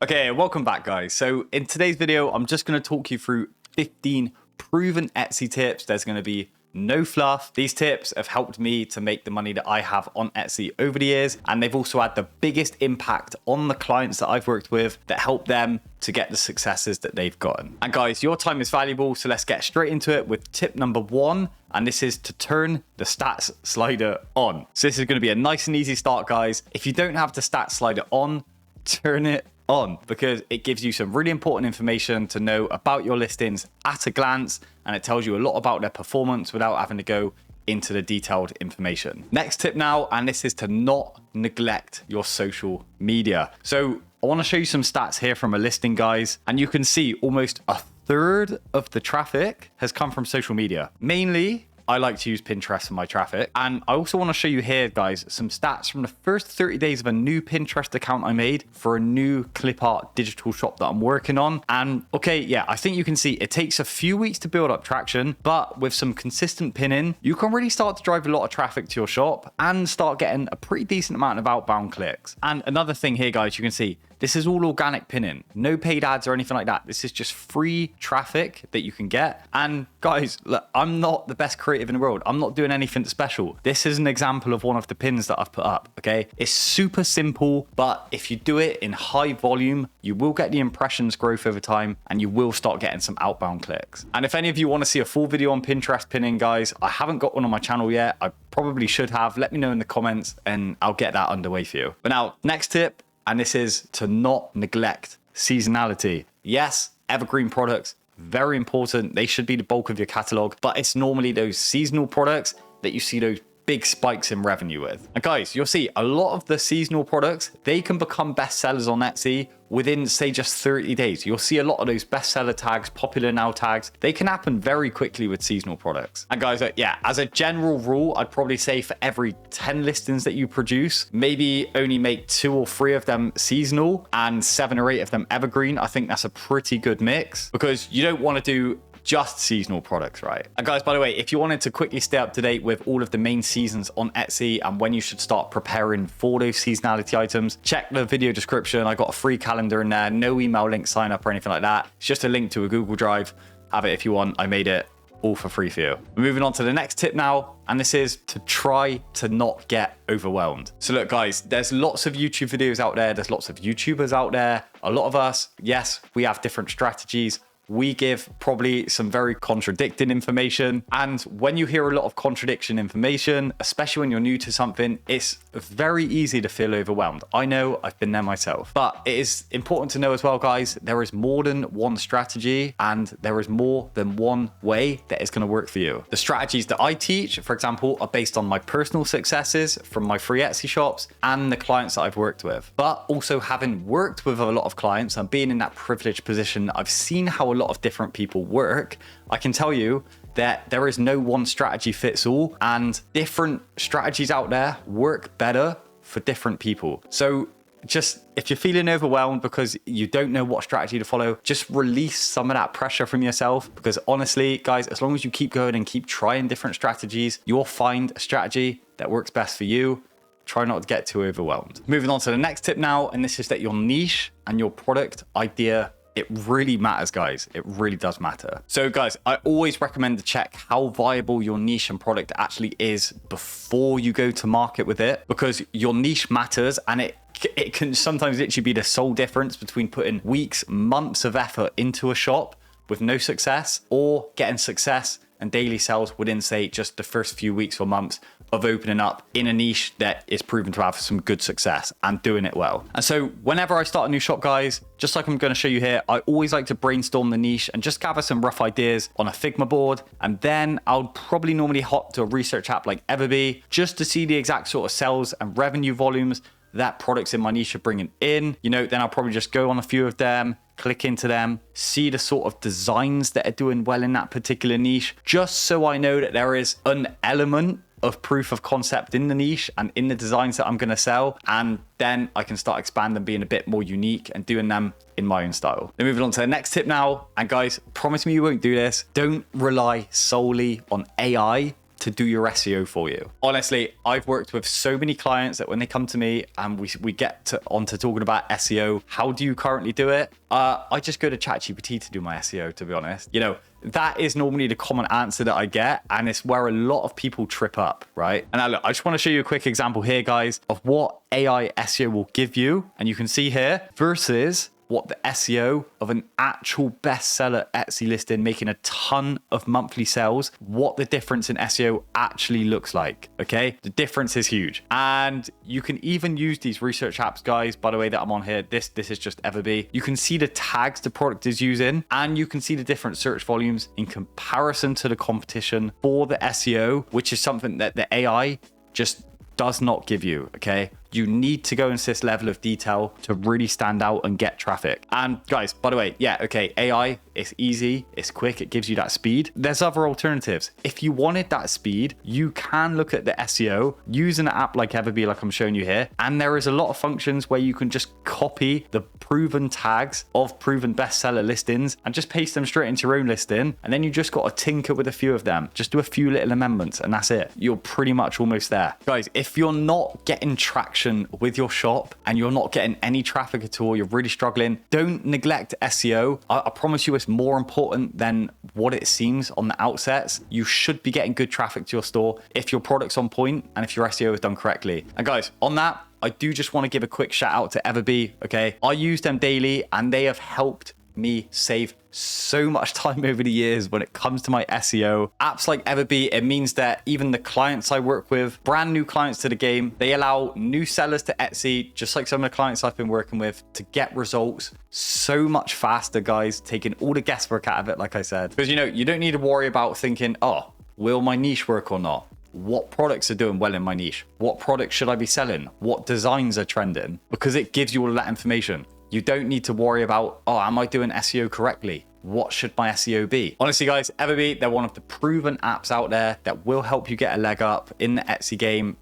Okay, welcome back guys. So in today's video, I'm just going to talk you through 15 proven Etsy tips. There's going to be no fluff. These tips have helped me to make the money that I have on Etsy over the years. And they've also had the biggest impact on the clients that I've worked with that help them to get the successes that they've gotten. And guys, your time is valuable. So let's get straight into it with tip number 1. And this is to turn the stats slider on. So this is going to be a nice and easy start, guys. If you don't have the stats slider on, turn it on, because it gives you some really important information to know about your listings at a glance, and it tells you a lot about their performance without having to go into the detailed information. Next tip now, and this is to not neglect your social media. So I want to show you some stats here from a listing, guys, and you can see almost a third of the traffic has come from social media. Mainly, I like to use Pinterest for my traffic. And I also want to show you here, guys, some stats from the first 30 days of a new Pinterest account I made for a new clip art digital shop that I'm working on. And okay, yeah, I think you can see it takes a few weeks to build up traction, but with some consistent pinning, you can really start to drive a lot of traffic to your shop and start getting a pretty decent amount of outbound clicks. And another thing here, guys, you can see this is all organic pinning, no paid ads or anything like that. This is just free traffic that you can get. And guys, look, I'm not the best creative in the world. I'm not doing anything special. This is an example of one of the pins that I've put up, okay? It's super simple, but if you do it in high volume, you will get the impressions growth over time and you will start getting some outbound clicks. And if any of you want to see a full video on Pinterest pinning, guys, I haven't got one on my channel yet. I probably should have. Let me know in the comments and I'll get that underway for you. But now, next tip, and this is to not neglect seasonality. Yes, evergreen products, very important. They should be the bulk of your catalog, but it's normally those seasonal products that you see those big spikes in revenue with. And guys, you'll see a lot of the seasonal products, they can become bestsellers on Etsy within, say, just 30 days. You'll see a lot of those bestseller tags, popular now tags. They can happen very quickly with seasonal products. And guys, yeah, as a general rule, I'd probably say for every 10 listings that you produce, maybe only make 2 or 3 of them seasonal and 7 or 8 of them evergreen. I think that's a pretty good mix, because you don't want to do just seasonal products, right? And guys, by the way, if you wanted to quickly stay up to date with all of the main seasons on Etsy and when you should start preparing for those seasonality items, check the video description. I got a free calendar in there, no email link sign up or anything like that. It's just a link to a Google Drive. Have it if you want. I made it all for free for you. We're moving on to the next tip now, and this is to try to not get overwhelmed. So look, guys, there's lots of YouTube videos out there. There's lots of YouTubers out there. A lot of us, yes, we have different strategies. We give probably some very contradicting information. And when you hear a lot of contradiction information, especially when you're new to something, it's very easy to feel overwhelmed. I know, I've been there myself. But it is important to know as well, guys, there is more than one strategy and there is more than one way that is going to work for you. The strategies that I teach, for example, are based on my personal successes from my free Etsy shops and the clients that I've worked with. But also having worked with a lot of clients and being in that privileged position, I've seen how a lot of different people work. I can tell you that there is no one strategy fits all, and different strategies out there work better for different people. So just, if you're feeling overwhelmed because you don't know what strategy to follow, just release some of that pressure from yourself, because honestly, guys, as long as you keep going and keep trying different strategies, you'll find a strategy that works best for you. Try not to get too overwhelmed. Moving on to the next tip now, and this is that your niche and your product idea, it really matters, guys. It really does matter. So guys, I always recommend to check how viable your niche and product actually is before you go to market with it, because your niche matters, and it can sometimes literally be the sole difference between putting weeks, months of effort into a shop with no success, or getting success and daily sales within, say, just the first few weeks or months of opening up in a niche that is proven to have some good success and doing it well. And so whenever I start a new shop, guys, just like I'm going to show you here, I always like to brainstorm the niche and just gather some rough ideas on a Figma board. And then I'll probably normally hop to a research app like Everbee just to see the exact sort of sales and revenue volumes that products in my niche are bringing in. You know, then I'll probably just go on a few of them, click into them, see the sort of designs that are doing well in that particular niche, just so I know that there is an element of proof of concept in the niche and in the designs that I'm going to sell. And then I can start expanding, being a bit more unique and doing them in my own style. Then moving on to the next tip now. And guys, promise me you won't do this. Don't rely solely on AI to do your SEO for you. Honestly, I've worked with so many clients that when they come to me and we get onto talking about SEO, how do you currently do it? I just go to ChatGPT to do my SEO, to be honest. You know, that is normally the common answer that I get, and it's where a lot of people trip up, right? And now look, I just want to show you a quick example here, guys, of what AI SEO will give you. And you can see here versus what the SEO of an actual bestseller Etsy listing making a ton of monthly sales, what the difference in SEO actually looks like, okay? The difference is huge. And you can even use these research apps, guys, by the way, that I'm on here. This is just Everbee. You can see the tags the product is using, and you can see the different search volumes in comparison to the competition for the SEO, which is something that the AI just does not give you, okay? You need to go into this level of detail to really stand out and get traffic. And guys, by the way, yeah, okay, AI, it's easy, it's quick, it gives you that speed. There's other alternatives. If you wanted that speed, you can look at the SEO using an app like Everbee, like I'm showing you here. And there is a lot of functions where you can just copy the proven tags of proven bestseller listings and just paste them straight into your own listing. And then you just got to tinker with a few of them. Just do a few little amendments and that's it. You're pretty much almost there. Guys, if you're not getting traction with your shop and you're not getting any traffic at all, you're really struggling, don't neglect SEO. I promise you it's more important than what it seems on the outsets. You should be getting good traffic to your store if your product's on point and if your SEO is done correctly. And guys, on that, I do just want to give a quick shout out to Everbee, okay? I use them daily and they have helped me save so much time over the years when it comes to my SEO. Apps like Everbee, it means that even the clients I work with, brand new clients to the game, they allow new sellers to Etsy, just like some of the clients I've been working with, to get results so much faster, guys, taking all the guesswork out of it, like I said. Because, you know, you don't need to worry about thinking, oh, will my niche work or not? What products are doing well in my niche? What products should I be selling? What designs are trending? Because it gives you all that information. You don't need to worry about, oh, am I doing SEO correctly? What should my SEO be? Honestly, guys, Everbee, they're one of the proven apps out there that will help you get a leg up in the Etsy game,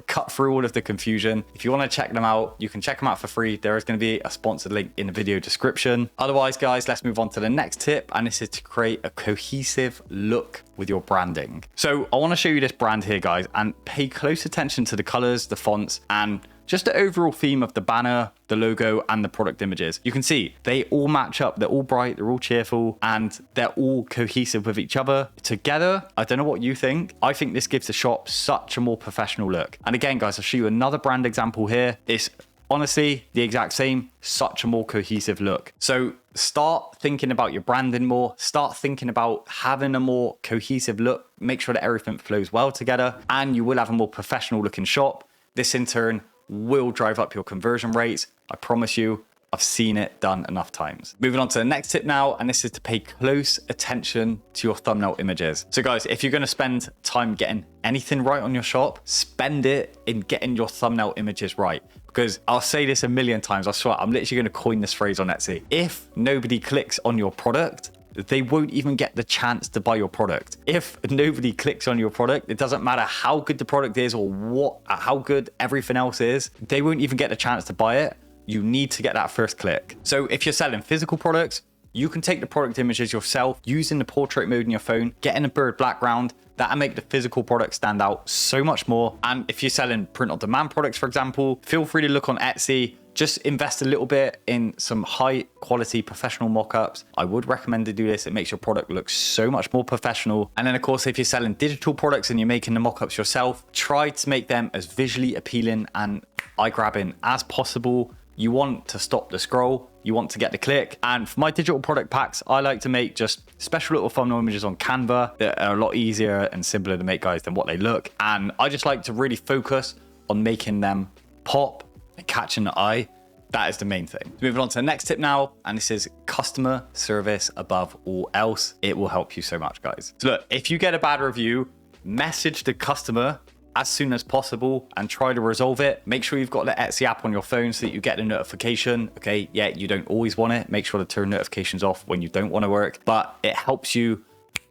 cut through all of the confusion. If you want to check them out, you can check them out for free. There is going to be a sponsored link in the video description. Otherwise, guys, let's move on to the next tip, and this is to create a cohesive look with your branding. So I want to show you this brand here, guys, and pay close attention to the colors, the fonts, and just the overall theme of the banner, the logo, and the product images. You can see they all match up. They're all bright, they're all cheerful, and they're all cohesive with each other. Together, I don't know what you think. I think this gives the shop such a more professional look. And again, guys, I'll show you another brand example here. It's honestly the exact same, such a more cohesive look. So start thinking about your branding more. Start thinking about having a more cohesive look. Make sure that everything flows well together, and you will have a more professional looking shop. This in turn will drive up your conversion rates. I promise you, I've seen it done enough times. Moving on to the next tip now, and this is to pay close attention to your thumbnail images. So guys, if you're gonna spend time getting anything right on your shop, spend it in getting your thumbnail images right. Because I'll say this a million times, I swear, I'm literally gonna coin this phrase on Etsy. If nobody clicks on your product, they won't even get the chance to buy your product. If nobody clicks on your product, it doesn't matter how good the product is or how good everything else is, they won't even get the chance to buy it. You need to get that first click. So if you're selling physical products, you can take the product images yourself using the portrait mode in your phone, getting a blurred background, that'll make the physical product stand out so much more. And if you're selling print on demand products, for example, feel free to look on Etsy. Just invest a little bit in some high quality professional mock-ups. I would recommend to do this. It makes your product look so much more professional. And then of course, if you're selling digital products and you're making the mock-ups yourself, try to make them as visually appealing and eye-grabbing as possible. You want to stop the scroll, you want to get the click. And for my digital product packs, I like to make just special little thumbnail images on Canva that are a lot easier and simpler to make, guys, than what they look. And I just like to really focus on making them pop and catching the eye. That is the main thing. Moving on to the next tip now, and this is customer service above all else. It will help you so much, guys. So look, if you get a bad review, message the customer as soon as possible and try to resolve it. Make sure you've got the Etsy app on your phone so that you get a notification. Okay, yeah, you don't always want it. Make sure to turn notifications off when you don't want to work, but it helps you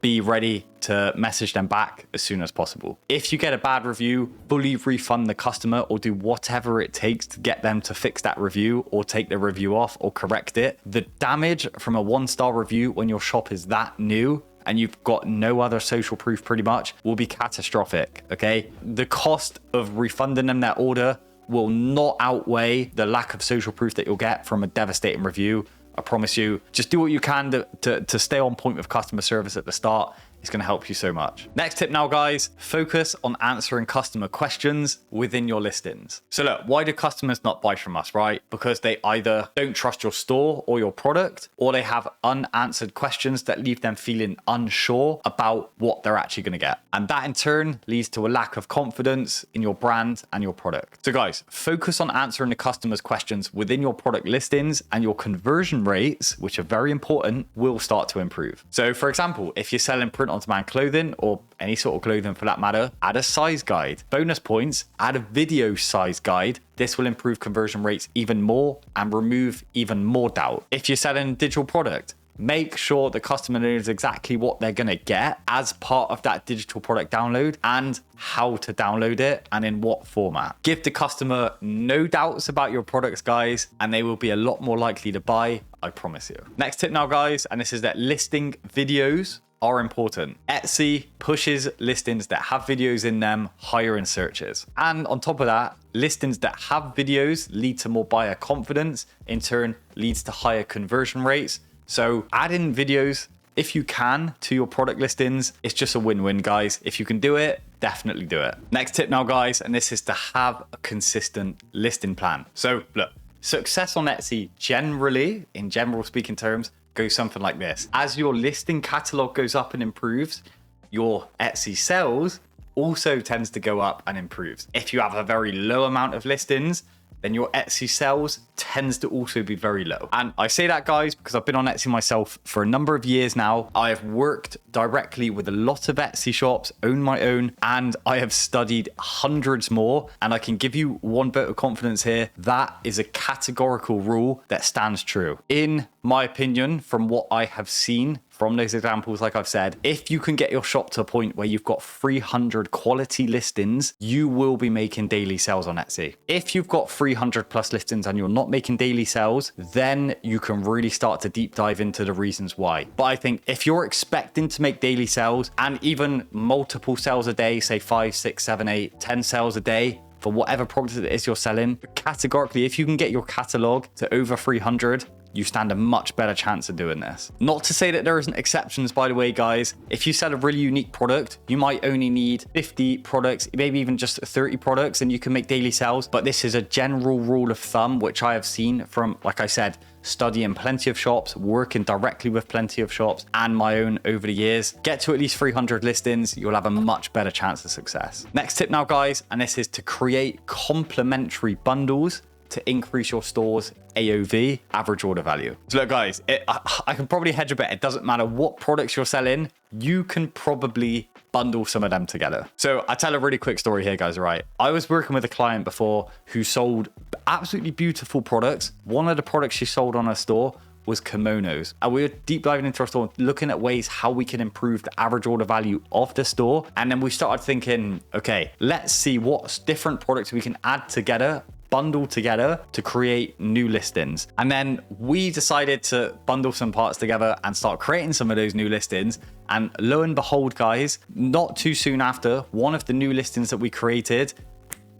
be ready to message them back as soon as possible. If you get a bad review, fully refund the customer or do whatever it takes to get them to fix that review or take the review off or correct it. The damage from a 1-star review when your shop is that new and you've got no other social proof pretty much, will be catastrophic, okay? The cost of refunding them their order will not outweigh the lack of social proof that you'll get from a devastating review. I promise you. Just do what you can to stay on point with customer service at the start. It's going to help you so much. Next tip now, guys, focus on answering customer questions within your listings. So look, why do customers not buy from us, right? Because they either don't trust your store or your product, or they have unanswered questions that leave them feeling unsure about what they're actually going to get. And that in turn leads to a lack of confidence in your brand and your product. So guys, focus on answering the customer's questions within your product listings, and your conversion rates, which are very important, will start to improve. So for example, if you're selling print-on-demand clothing, or any sort of clothing for that matter, add a size guide. Bonus points, add a video size guide. This will improve conversion rates even more and remove even more doubt. If you're selling a digital product, make sure the customer knows exactly what they're going to get as part of that digital product download, and how to download it and in what format. Give the customer no doubts about your products, guys, and they will be a lot more likely to buy, I promise you. Next tip now, guys, and this is that listing videos are important. Etsy pushes listings that have videos in them higher in searches. And on top of that, listings that have videos lead to more buyer confidence, in turn leads to higher conversion rates. So add in videos if you can to your product listings. It's just a win-win, guys. If you can do it, definitely do it. Next tip now, guys, and this is to have a consistent listing plan. So look, success on Etsy generally, in general speaking terms, goes something like this. As your listing catalog goes up and improves, your Etsy sales also tends to go up and improves. If you have a very low amount of listings, then your Etsy sales tends to also be very low. And I say that, guys, because I've been on Etsy myself for a number of years now. I have worked directly with a lot of Etsy shops, own my own, and I have studied hundreds more. And I can give you one bit of confidence here. That is a categorical rule that stands true. In my opinion, from what I have seen from those examples, like I've said, if you can get your shop to a point where you've got 300 quality listings, you will be making daily sales on Etsy. If you've got 300 plus listings and you're not making daily sales, then you can really start to deep dive into the reasons why. But I think if you're expecting to make daily sales and even multiple sales a day, say 5, 6, 7, 8, 10 sales a day, for whatever product it is you're selling, categorically, if you can get your catalog to over 300, you stand a much better chance of doing this. Not to say that there isn't exceptions, by the way, guys. If you sell a really unique product, you might only need 50 products, maybe even just 30 products, and you can make daily sales. But this is a general rule of thumb, which I have seen from, like I said, studying plenty of shops, working directly with plenty of shops, and my own over the years. Get to at least 300 listings, you'll have a much better chance of success. Next tip now, guys, and this is to create complementary bundles to increase your store's AOV, average order value. So look, guys, I can probably hedge a bet. It doesn't matter what products you're selling, you can probably bundle some of them together. So I tell a really quick story here, guys, all right? I was working with a client before who sold absolutely beautiful products. One of the products she sold on her store was kimonos. And we were deep diving into our store, looking at ways how we can improve the average order value of the store. And then we started thinking, okay, let's see what different products we can add together, bundle together to create new listings. And then we decided to bundle some parts together and start creating some of those new listings. And lo and behold, guys, not too soon after, one of the new listings that we created,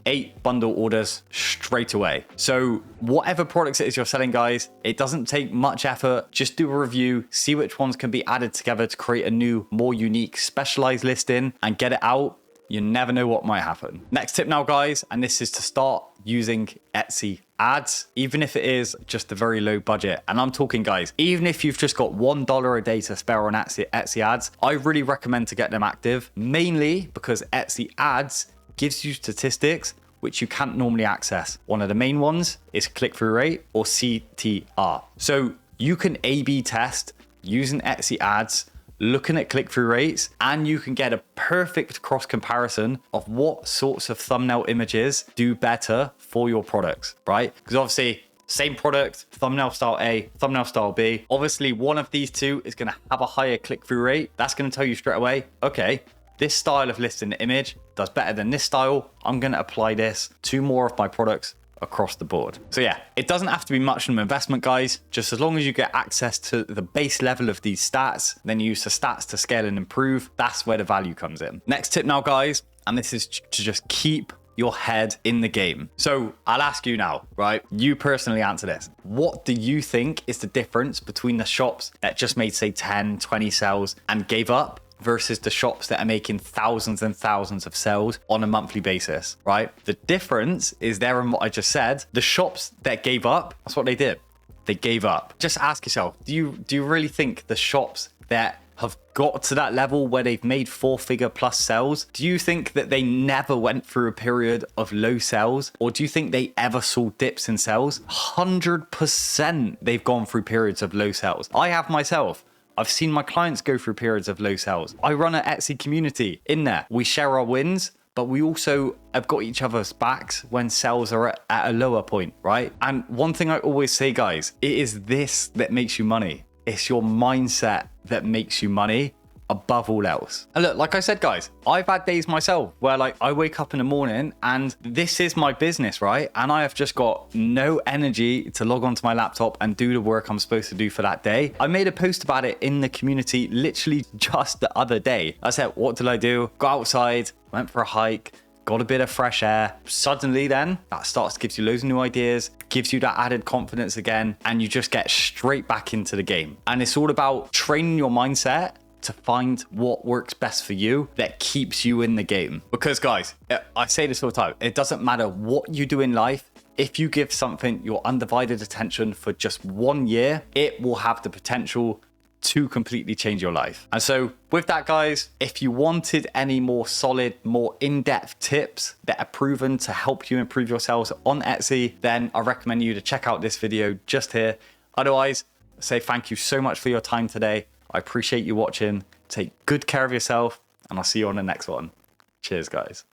8 bundle orders straight away. So whatever products it is you're selling, guys, it doesn't take much effort. Just do a review, see which ones can be added together to create a new, more unique, specialized listing and get it out. You never know what might happen. Next tip now, guys, and this is to start using Etsy ads, even if it is just a very low budget. And I'm talking, guys, even if you've just got $1 a day to spare on Etsy ads, I really recommend to get them active, mainly because Etsy ads gives you statistics which you can't normally access. One of the main ones is click-through rate, or CTR. So you can A/B test using Etsy ads, looking at click-through rates, and you can get a perfect cross comparison of what sorts of thumbnail images do better for your products, right? Because obviously, same product, thumbnail style A, thumbnail style B. Obviously, one of these two is going to have a higher click-through rate. That's going to tell you straight away, okay, this style of listing image does better than this style. I'm going to apply this to more of my products across the board. So yeah, it doesn't have to be much of an investment, guys. Just as long as you get access to the base level of these stats, then you use the stats to scale and improve. That's where the value comes in. Next tip now, guys, and this is to just keep your head in the game. So I'll ask you now, right? You personally answer this. What do you think is the difference between the shops that just made, say, 10, 20 sales and gave up versus the shops that are making thousands and thousands of sales on a monthly basis, right? The difference is there in what I just said. The shops that gave up, that's what they did. They gave up. Just ask yourself, do you really think the shops that have got to that level where they've made 4-figure plus sales, do you think that they never went through a period of low sales? Or do you think they ever saw dips in sales? 100% they've gone through periods of low sales. I have myself. I've seen my clients go through periods of low sales. I run an Etsy community in there. We share our wins, but we also have got each other's backs when sales are at a lower point, right? And one thing I always say, guys, it is this that makes you money. It's your mindset that makes you money above all else. And look, like I said, guys, I've had days myself where like I wake up in the morning and this is my business, right? And I have just got no energy to log onto my laptop and do the work I'm supposed to do for that day. I made a post about it in the community literally just the other day. I said, what did I do? Go outside, went for a hike, got a bit of fresh air. Suddenly then that starts to give you loads of new ideas, gives you that added confidence again, and you just get straight back into the game. And it's all about training your mindset to find what works best for you that keeps you in the game. Because guys, I say this all the time, it doesn't matter what you do in life. If you give something your undivided attention for just 1 year, it will have the potential to completely change your life. And so with that, guys, if you wanted any more solid, more in-depth tips that are proven to help you improve your sales on Etsy, then I recommend you to check out this video just here. Otherwise, say thank you so much for your time today. I appreciate you watching. Take good care of yourself, and I'll see you on the next one. Cheers, guys.